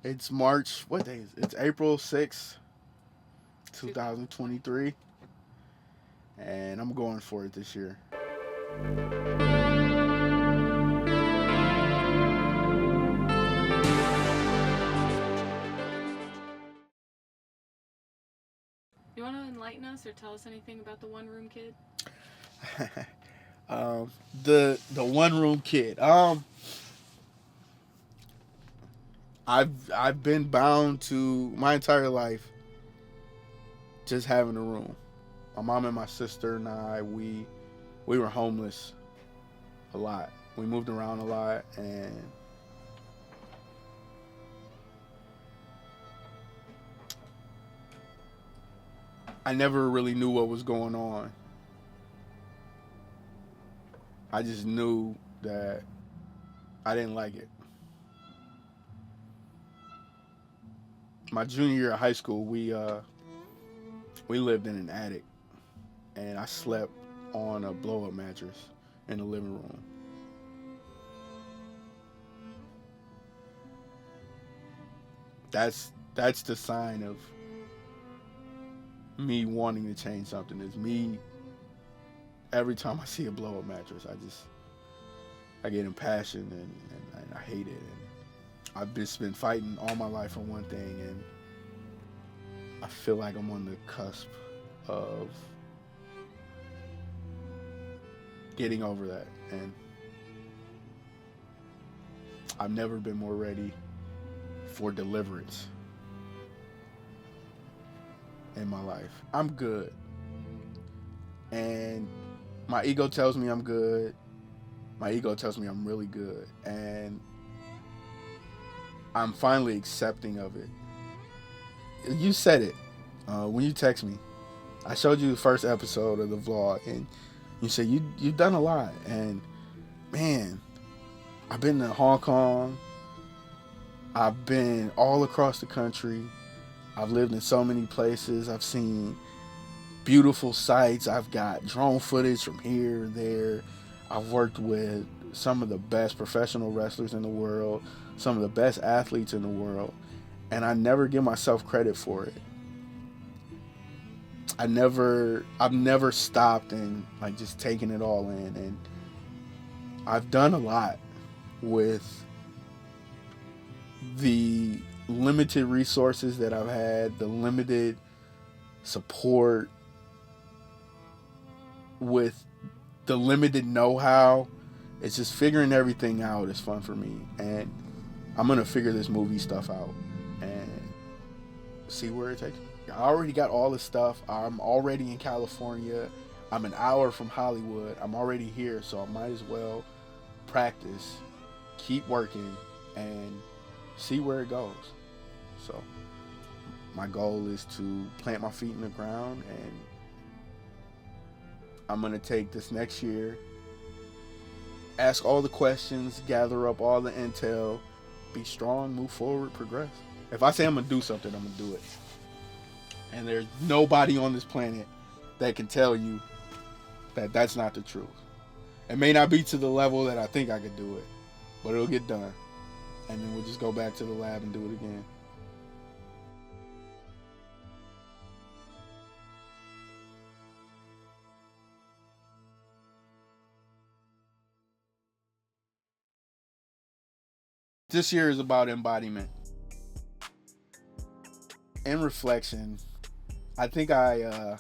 It's March. What day is it? It's April 6th, 2023. And I'm going for it this year. You want to enlighten us or tell us anything about the one room kid? um, the one room kid. I've been bound to my entire life just having a room. My mom and my sister and we were homeless a lot. We moved around a lot, and I never really knew what was going on. I just knew that I didn't like it. My junior year of high school, we lived in an attic, and I slept on a blow up mattress in the living room. That's the sign of me wanting to change something. Is me every time I see a blow up mattress, I get impassioned, and I hate it. And I've just been fighting all my life for one thing, and I feel like I'm on the cusp of getting over that. And I've never been more ready for deliverance in my life. I'm good. And my ego tells me I'm good. My ego tells me I'm really good. And I'm finally accepting of it. You said it when you text me. I showed you the first episode of the vlog, and you said you've done a lot. And man, I've been to Hong Kong. I've been all across the country. I've lived in so many places. I've seen beautiful sights. I've got drone footage from here and there. I've worked with some of the best professional wrestlers in the world, some of the best athletes in the world, and I never give myself credit for it. I've never stopped and like just taken it all in, and I've done a lot with the limited resources that I've had, the limited support, with the limited know-how. It's just figuring everything out is fun for me, and I'm gonna figure this movie stuff out and see where it takes me. I already got all the stuff. I'm already in California. I'm an hour from Hollywood. I'm already here, so I might as well practice, keep working, and see where it goes. So my goal is to plant my feet in the ground, and I'm gonna take this next year, ask all the questions, gather up all the intel, be strong, move forward, progress. If I say I'm gonna do something, I'm gonna do it. And there's nobody on this planet that can tell you that that's not the truth. It may not be to the level that I think I could do it, but it'll get done. And then we'll just go back to the lab and do it again. This year is about embodiment and reflection. I think I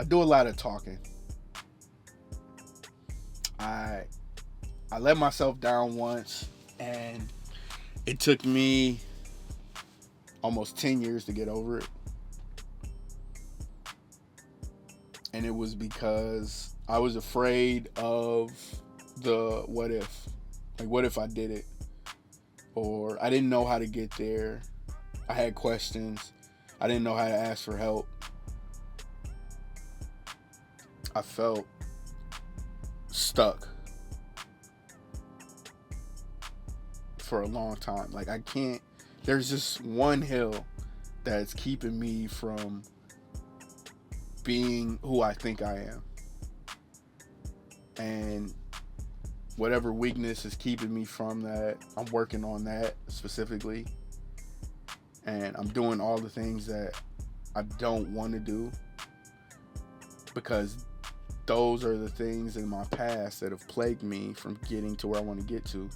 do a lot of talking. I I let myself down once, and it took me almost 10 years to get over it. And it was because I was afraid of the what if. Like, what if I did it? Or I didn't know how to get there. I had questions. I didn't know how to ask for help. I felt stuck for a long time. Like, I can't, there's just one hill that's keeping me from being who I think I am. And whatever weakness is keeping me from that, I'm working on that specifically. And I'm doing all the things that I don't want to do, because those are the things in my past that have plagued me from getting to where I want to get to.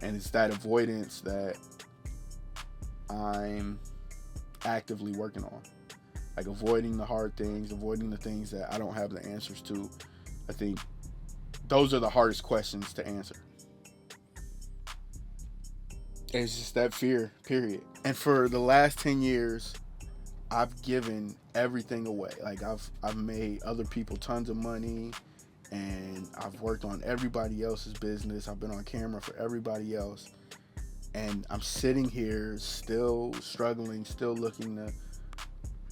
And it's that avoidance that I'm actively working on. Like avoiding the hard things, avoiding the things that I don't have the answers to. I think those are the hardest questions to answer. It's just that fear, period. And for the last 10 years, I've given everything away. Like I've made other people tons of money, and I've worked on everybody else's business. I've been on camera for everybody else. And I'm sitting here still struggling, still looking to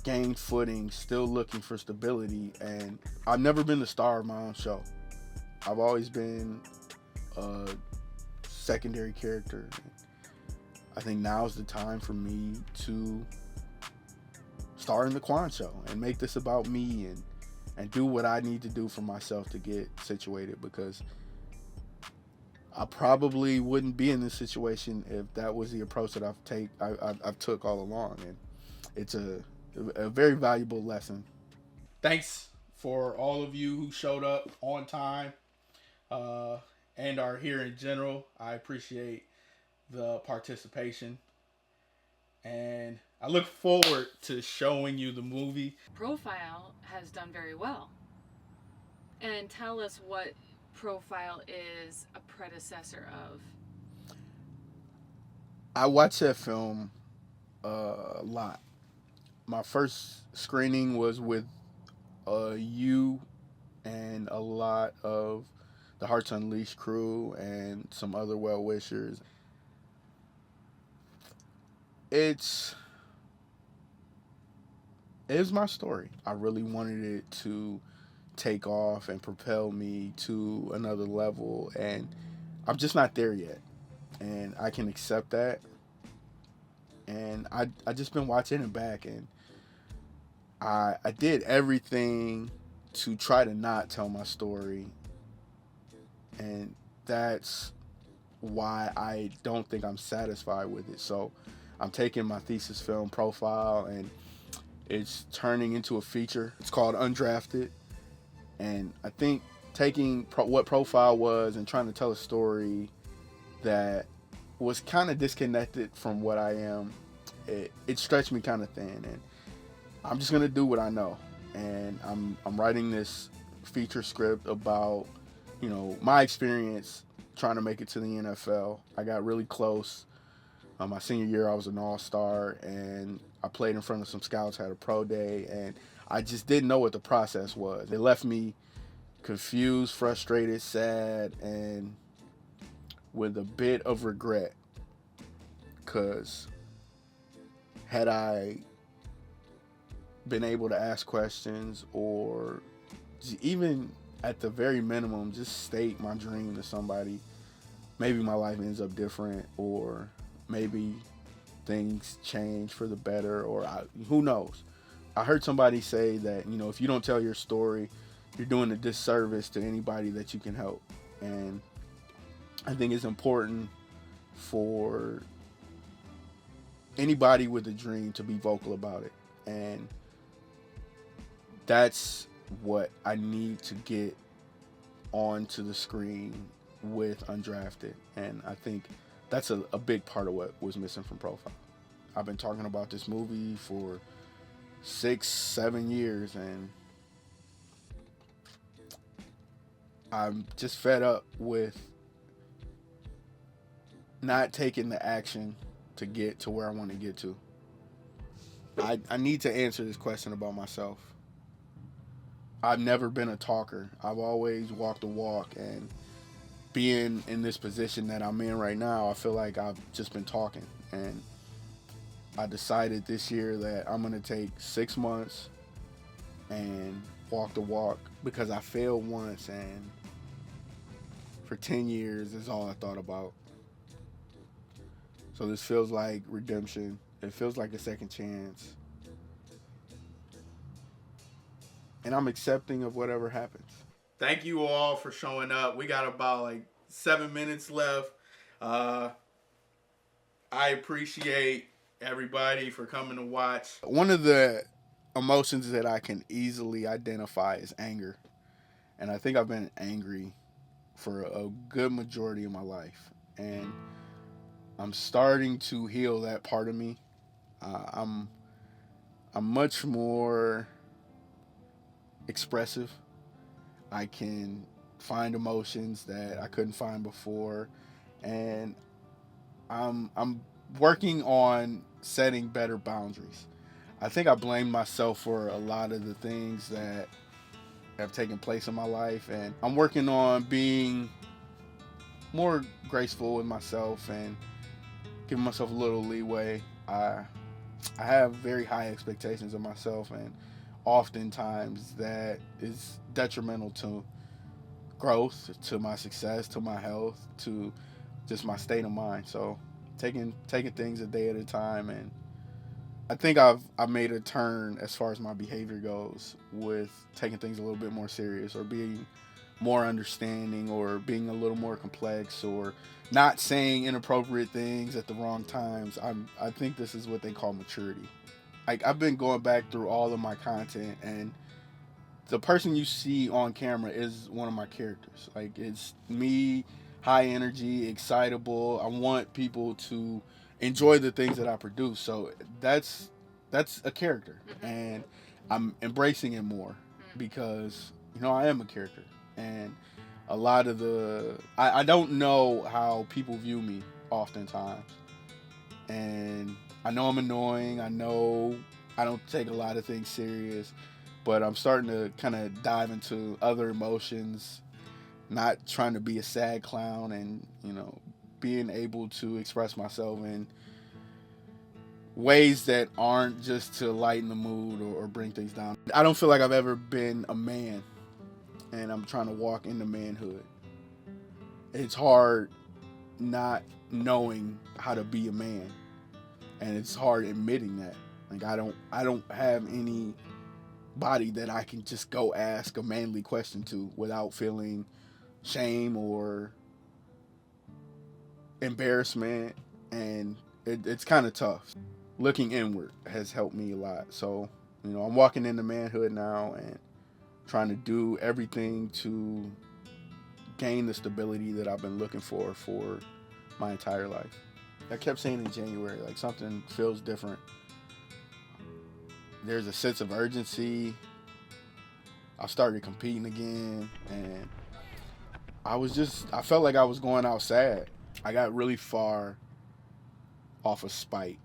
gain footing, still looking for stability. And I've never been the star of my own show. I've always been a secondary character. I think now's the time for me to star in the Quan Show and make this about me, and do what I need to do for myself to get situated, because I probably wouldn't be in this situation if that was the approach that I've took all along. And it's a very valuable lesson. Thanks for all of you who showed up on time and are here in general. I appreciate the participation, and I look forward to showing you the movie. Profile has done very well. And tell us what Profile is a predecessor of. I watched that film a lot. My first screening was with you and a lot of the Hearts Unleashed crew and some other well-wishers. It was my story. I really wanted it to take off and propel me to another level, and I'm just not there yet. And I can accept that. And I just been watching it back, and I did everything to try to not tell my story. And that's why I don't think I'm satisfied with it. So I'm taking my thesis film Profile, and it's turning into a feature. It's called Undrafted. And I think taking what Profile was and trying to tell a story that was kind of disconnected from what I am, it stretched me kind of thin. And I'm just going to do what I know. And I'm writing this feature script about, my experience trying to make it to the NFL. I got really close. My senior year, I was an all-star, and I played in front of some scouts, had a pro day, and I just didn't know what the process was. It left me confused, frustrated, sad, and with a bit of regret, because had I been able to ask questions, or even at the very minimum just state my dream to somebody, maybe my life ends up different, or maybe things change for the better, or who knows. I heard somebody say that, if you don't tell your story, you're doing a disservice to anybody that you can help. And I think it's important for anybody with a dream to be vocal about it. And that's what I need to get onto the screen with Undrafted. And I think that's a big part of what was missing from Profile. I've been talking about this movie for 6-7 years, and I'm just fed up with not taking the action to get to where I want to get to. I need to answer this question about myself. I've never been a talker. I've always walked the walk, and being in this position that I'm in right now, I feel like I've just been talking. And I decided this year that I'm going to take 6 months and walk the walk, because I failed once, and for 10 years is all I thought about. So this feels like redemption. It feels like a second chance. And I'm accepting of whatever happens. Thank you all for showing up. We got about 7 minutes left. I appreciate everybody for coming to watch. One of the emotions that I can easily identify is anger. And I think I've been angry for a good majority of my life. And I'm starting to heal that part of me. I'm much more expressive. I can find emotions that I couldn't find before, and I'm working on setting better boundaries. I think I blame myself for a lot of the things that have taken place in my life, and I'm working on being more graceful with myself and giving myself a little leeway. I have very high expectations of myself, and oftentimes that is detrimental to growth, to my success, to my health, to just my state of mind. So taking things a day at a time, and I think I've made a turn as far as my behavior goes with taking things a little bit more serious, or being more understanding, or being a little more complex, or not saying inappropriate things at the wrong times. I think this is what they call maturity. Like, I've been going back through all of my content, and the person you see on camera is one of my characters. Like, it's me, high energy, excitable. I want people to enjoy the things that I produce. So that's a character, and I'm embracing it more because I am a character, and a lot of I don't know how people view me oftentimes, and I know I'm annoying. I know I don't take a lot of things serious, but I'm starting to kind of dive into other emotions, not trying to be a sad clown, and being able to express myself in ways that aren't just to lighten the mood or bring things down. I don't feel like I've ever been a man, and I'm trying to walk into manhood. It's hard not knowing how to be a man, and it's hard admitting that. Like, I don't have any body that I can just go ask a manly question to without feeling shame or embarrassment, and it's kind of tough. Looking inward has helped me a lot. So I'm walking into manhood now and trying to do everything to gain the stability that I've been looking for my entire life. I kept saying in January, like, something feels different. There's a sense of urgency. I started competing again, and I felt like I was going out sad. I got really far off of spite,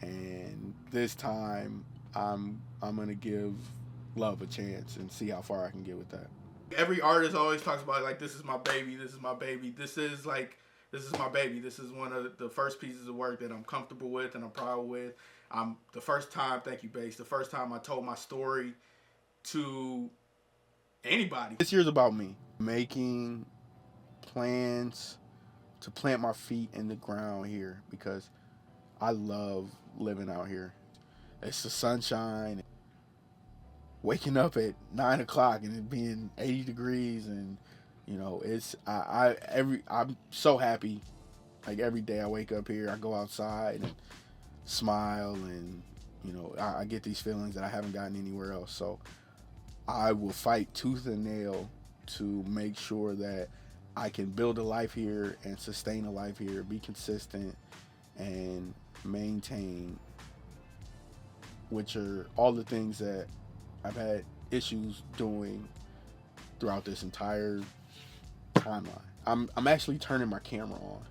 and this time I'm gonna give love a chance and see how far I can get with that. Every artist always talks about, like, this is my baby, this is my baby, this is my baby. This is one of the first pieces of work that I'm comfortable with and I'm proud with. Thank you, Bass. The first time I told my story to anybody. This year's about me making plans to plant my feet in the ground here, because I love living out here. It's the sunshine, waking up at 9 o'clock and it being 80 degrees, and I'm so happy. Like, every day I wake up here, I go outside and smile, and I get these feelings that I haven't gotten anywhere else. So I will fight tooth and nail to make sure that I can build a life here and sustain a life here, be consistent, and maintain, which are all the things that I've had issues doing throughout this entire timeline. I'm actually turning my camera on,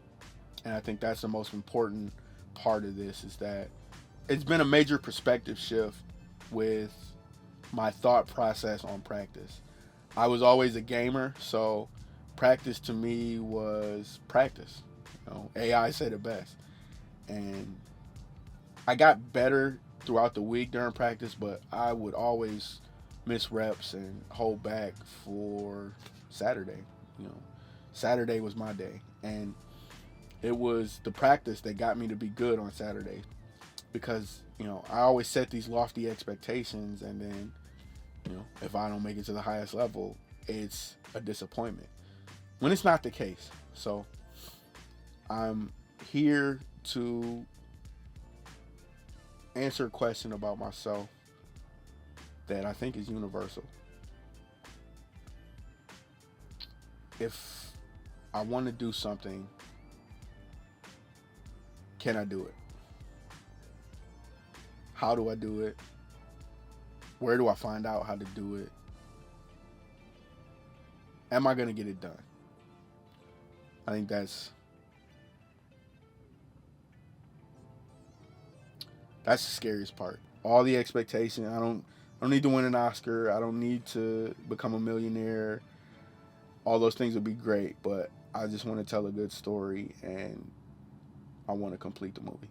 and I think that's the most important part of this, is that it's been a major perspective shift with my thought process on practice. I was always a gamer, so practice to me was practice. AI said it best. And I got better throughout the week during practice, but I would always miss reps and hold back for Saturday. Saturday was my day, and it was the practice that got me to be good on Saturday, because I always set these lofty expectations, and then if I don't make it to the highest level, it's a disappointment. when it's not the case. So I'm here to answer a question about myself that I think is universal. If I want to do something, can I do it? How do I do it? Where do I find out how to do it? Am I going to get it done? I think that's the scariest part. All the expectation. I don't need to win an Oscar. I don't need to become a millionaire. All those things would be great, but I just want to tell a good story, and I want to complete the movie.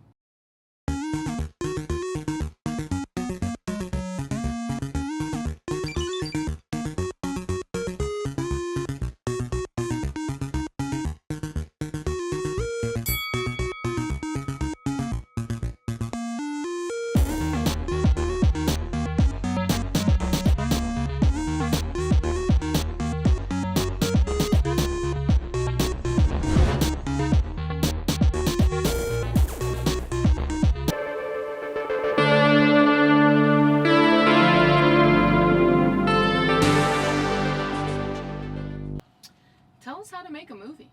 Tell us how to make a movie.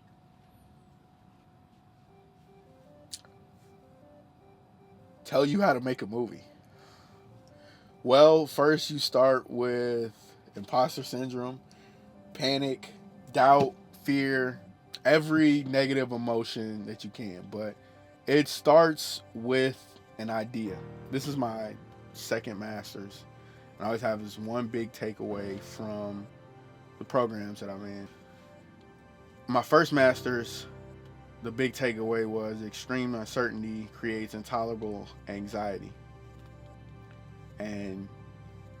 Tell you how to make a movie. Well, first you start with imposter syndrome, panic, doubt, fear, every negative emotion that you can. But it starts with an idea. This is my second master's. And I always have this one big takeaway from the programs that I'm in. My first master's, the big takeaway was extreme uncertainty creates intolerable anxiety. And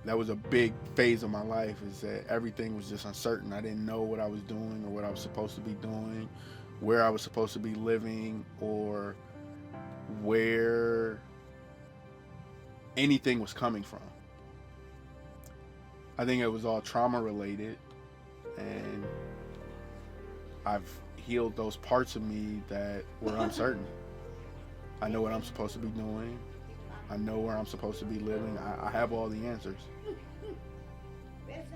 that was a big phase of my life, is that everything was just uncertain. I didn't know what I was doing or what I was supposed to be doing, where I was supposed to be living, or where anything was coming from. I think it was all trauma related, and I've healed those parts of me that were uncertain. I know what I'm supposed to be doing. I know where I'm supposed to be living. I have all the answers.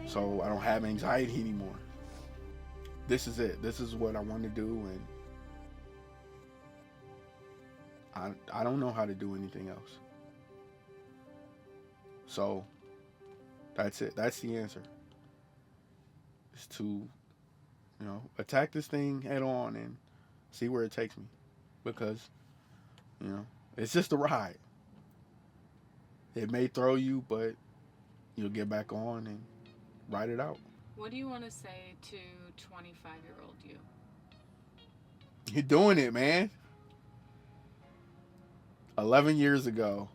So I don't have anxiety anymore. This is it. This is what I want to do, and I don't know how to do anything else. So that's it. That's the answer. Is to, attack this thing head on and see where it takes me. Because, it's just a ride. It may throw you, but you'll get back on and ride it out. What do you want to say to 25-year-old you? You're doing it, man. 11 years ago,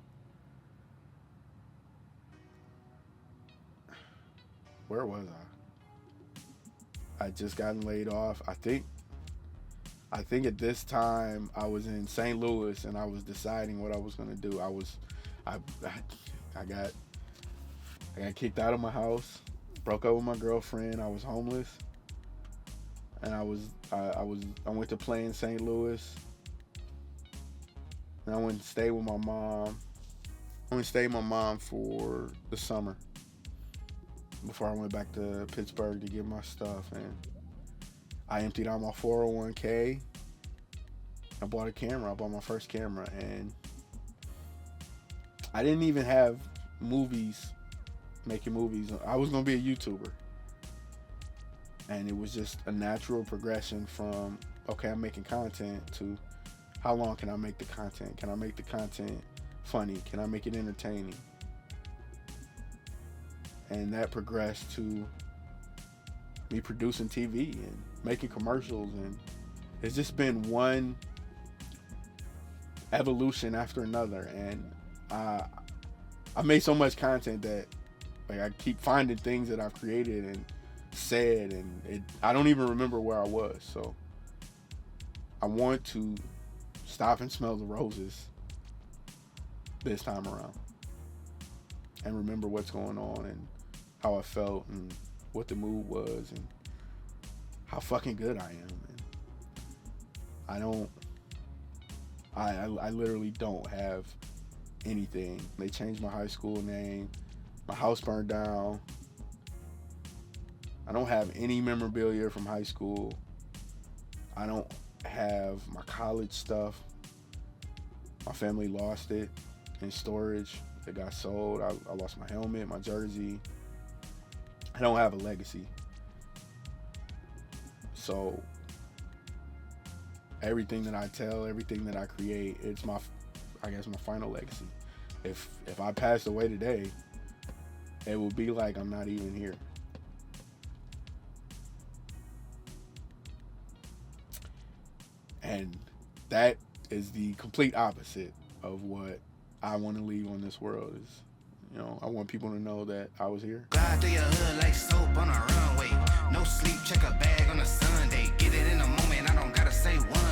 where was I? I just gotten laid off. I think at this time I was in St. Louis and I was deciding what I was gonna do. I got kicked out of my house, broke up with my girlfriend. I was homeless, and I went to play in St. Louis, and I went and stayed with my mom. I went to stay with my mom for the summer before I went back to Pittsburgh to get my stuff, and I emptied out my 401k. I bought a camera. I bought my first camera, and I didn't even have making movies. I was going to be a YouTuber. And it was just a natural progression from, okay, I'm making content, to how long can I make the content? Can I make the content funny? Can I make it entertaining? And that progressed to me producing TV and making commercials. And it's just been one evolution after another. And I made so much content that I keep finding things that I've created and said, and I don't even remember where I was. So I want to stop and smell the roses this time around and remember what's going on and how I felt and what the mood was and how fucking good I am. And I literally don't have anything. They changed my high school name. My house burned down. I don't have any memorabilia from high school. I don't have my college stuff. My family lost it in storage. It got sold. I lost my helmet, my jersey. I don't have a legacy. So everything that I tell, everything that I create, it's my final legacy. If I passed away today, it would be like I'm not even here. And that is the complete opposite of what I want to leave on this world. Is, I want people to know that I was here. Glide through your hood like soap on a runway. No sleep, check a bag on a Sunday. Get it in a moment, I don't gotta say one